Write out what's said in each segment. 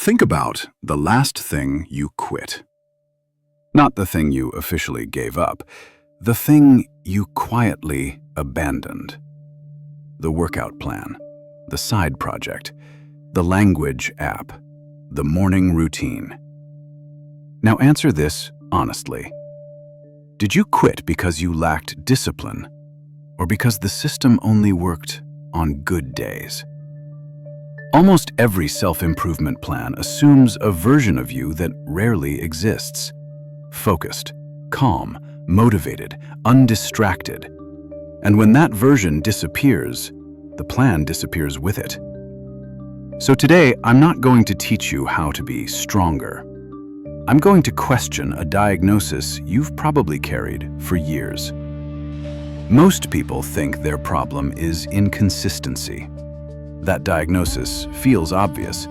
Think about the last thing you quit. Not the thing you officially gave up, the thing you quietly abandoned. The workout plan, the side project, the language app, the morning routine. Now answer this honestly. Did you quit because you lacked discipline, or because the system only worked on good days? Almost every self-improvement plan assumes a version of you that rarely exists. Focused, calm, motivated, undistracted. And when that version disappears, the plan disappears with it. So today, I'm not going to teach you how to be stronger. I'm going to question a diagnosis you've probably carried for years. Most people think their problem is inconsistency. That diagnosis feels obvious.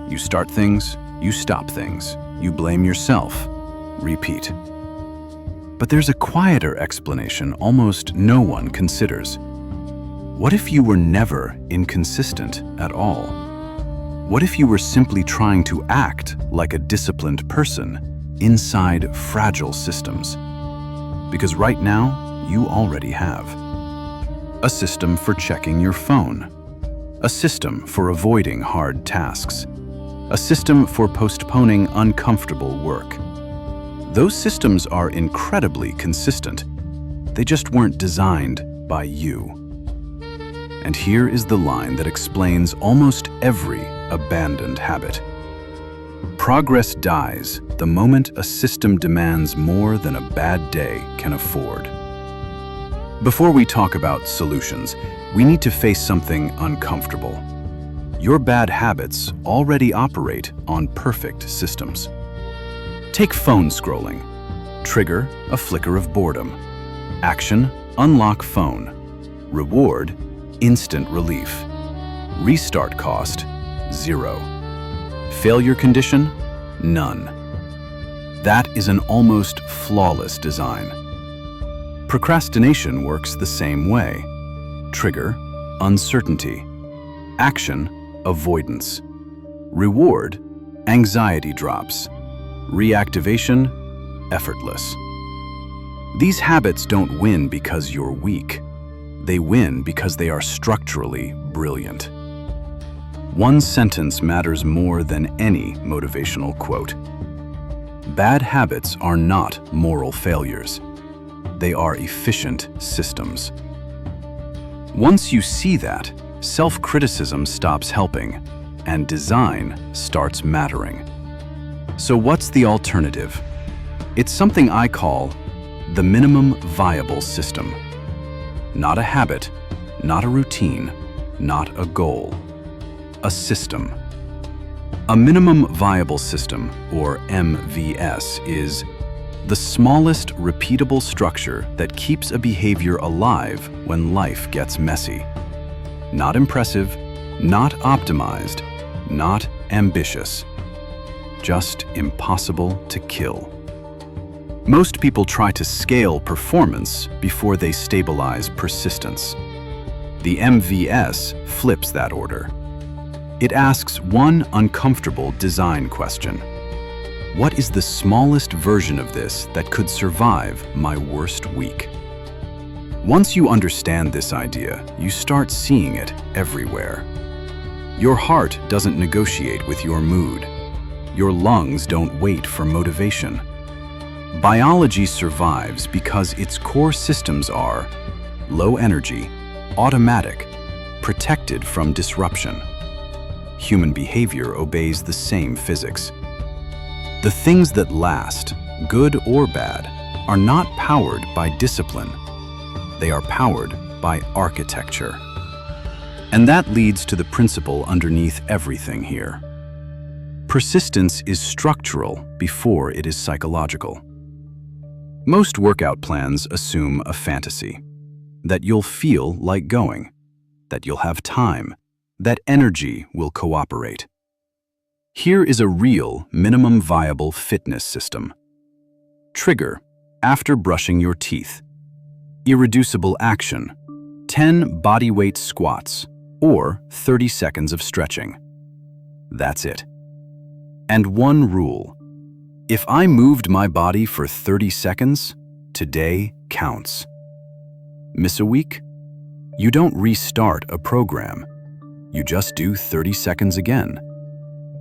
You start things, you stop things, you blame yourself, repeat. But there's a quieter explanation almost no one considers. What if you were never inconsistent at all? What if you were simply trying to act like a disciplined person inside fragile systems? Because right now, you already have. A system for checking your phone. A system for avoiding hard tasks. A system for postponing uncomfortable work. Those systems are incredibly consistent. They just weren't designed by you. And here is the line that explains almost every abandoned habit. Progress dies the moment a system demands more than a bad day can afford. Before we talk about solutions, we need to face something uncomfortable. Your bad habits already operate on perfect systems. Take phone scrolling. Trigger, a flicker of boredom. Action, unlock phone. Reward, instant relief. Restart cost, 0. Failure condition, none. That is an almost flawless design. Procrastination works the same way. Trigger, uncertainty. Action, avoidance. Reward, anxiety drops. Reactivation, effortless. These habits don't win because you're weak. They win because they are structurally brilliant. One sentence matters more than any motivational quote. Bad habits are not moral failures. They are efficient systems. Once you see that, self-criticism stops helping, and design starts mattering. So what's the alternative? It's something I call the minimum viable system. Not a habit, not a routine, not a goal. A system. A minimum viable system, or MVS, is the smallest repeatable structure that keeps a behavior alive when life gets messy. Not impressive, not optimized, not ambitious. Just impossible to kill. Most people try to scale performance before they stabilize persistence. The MVS flips that order. It asks one uncomfortable design question. What is the smallest version of this that could survive my worst week? Once you understand this idea, you start seeing it everywhere. Your heart doesn't negotiate with your mood. Your lungs don't wait for motivation. Biology survives because its core systems are low energy, automatic, protected from disruption. Human behavior obeys the same physics. The things that last, good or bad, are not powered by discipline. They are powered by architecture. And that leads to the principle underneath everything here. Persistence is structural before it is psychological. Most workout plans assume a fantasy, that you'll feel like going, that you'll have time, that energy will cooperate. Here is a real minimum viable fitness system. Trigger, after brushing your teeth. Irreducible action, 10 bodyweight squats or 30 seconds of stretching. That's it. And one rule: if I moved my body for 30 seconds, today counts. Miss a week? You don't restart a program. You just do 30 seconds again.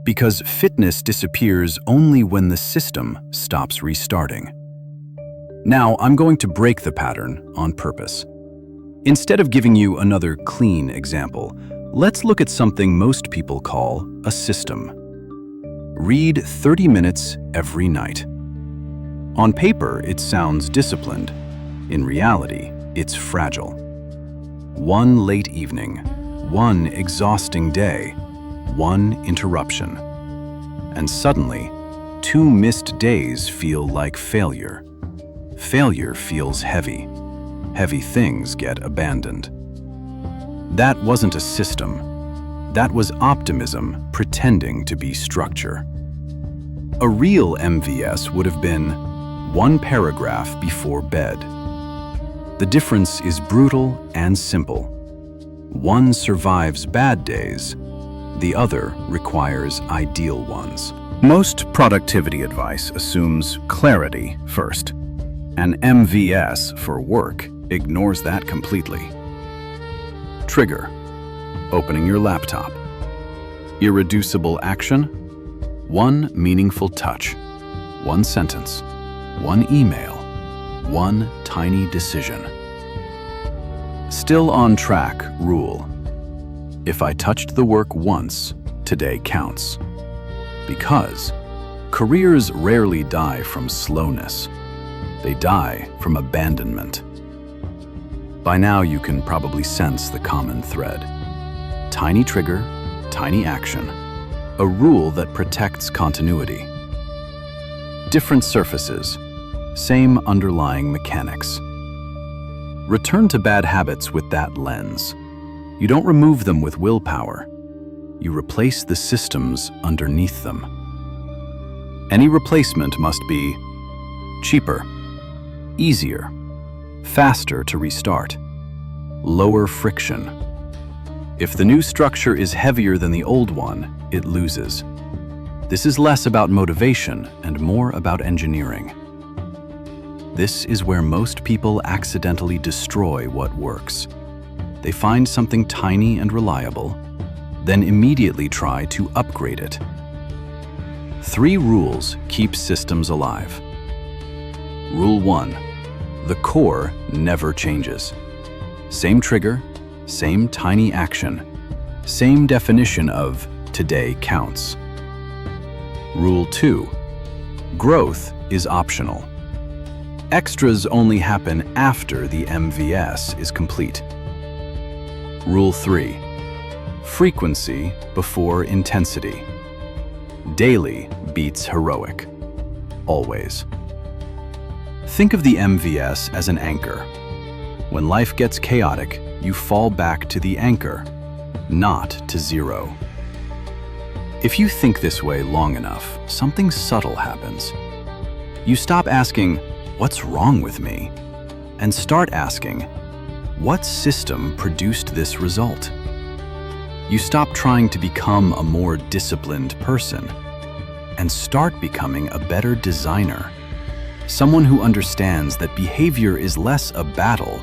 Because fitness disappears only when the system stops restarting. Now, I'm going to break the pattern on purpose. Instead of giving you another clean example, let's look at something most people call a system. Read 30 minutes every night. On paper, it sounds disciplined. In reality, it's fragile. One late evening, one exhausting day, one interruption. And suddenly, 2 missed days feel like failure. Failure feels heavy. Heavy things get abandoned. That wasn't a system. That was optimism pretending to be structure. A real MVS would have been 1 paragraph before bed. The difference is brutal and simple. One survives bad days, the other requires ideal ones. Most productivity advice assumes clarity first. An MVS for work ignores that completely. Trigger: opening your laptop. Irreducible action: 1 meaningful touch, 1 sentence, 1 email, 1 tiny decision. Still on track rule: if I touched the work once, today counts. Because careers rarely die from slowness. They die from abandonment. By now you can probably sense the common thread. Tiny trigger, tiny action. A rule that protects continuity. Different surfaces, same underlying mechanics. Return to bad habits with that lens. You don't remove them with willpower. You replace the systems underneath them. Any replacement must be cheaper, easier, faster to restart, lower friction. If the new structure is heavier than the old one, it loses. This is less about motivation and more about engineering. This is where most people accidentally destroy what works. They find something tiny and reliable, then immediately try to upgrade it. 3 rules keep systems alive. Rule 1: the core never changes. Same trigger, same tiny action, same definition of today counts. Rule 2: growth is optional. Extras only happen after the MVS is complete. Rule 3: frequency before intensity. Daily beats heroic. Always. Think of the MVS as an anchor. When life gets chaotic, you fall back to the anchor, not to zero. If you think this way long enough, something subtle happens. You stop asking, "What's wrong with me?" and start asking, "What system produced this result?" You stop trying to become a more disciplined person and start becoming a better designer. Someone who understands that behavior is less a battle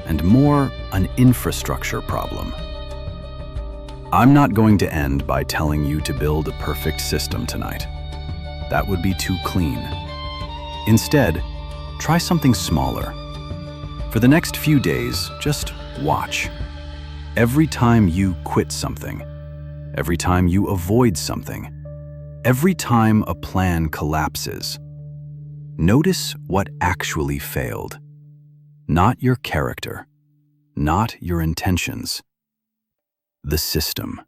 and more an infrastructure problem. I'm not going to end by telling you to build a perfect system tonight. That would be too clean. Instead, try something smaller. For the next few days, just watch. Every time you quit something, every time you avoid something, every time a plan collapses, notice what actually failed. Not your character, not your intentions. The system.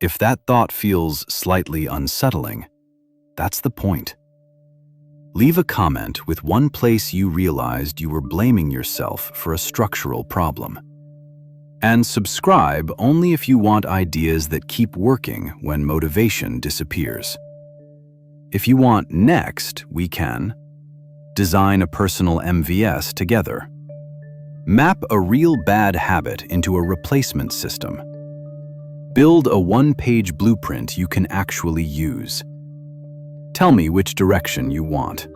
If that thought feels slightly unsettling, that's the point. Leave a comment with one place you realized you were blaming yourself for a structural problem. And subscribe only if you want ideas that keep working when motivation disappears. If you want next, we can design a personal MVS together. Map a real bad habit into a replacement system. Build a one-page blueprint you can actually use. Tell me which direction you want.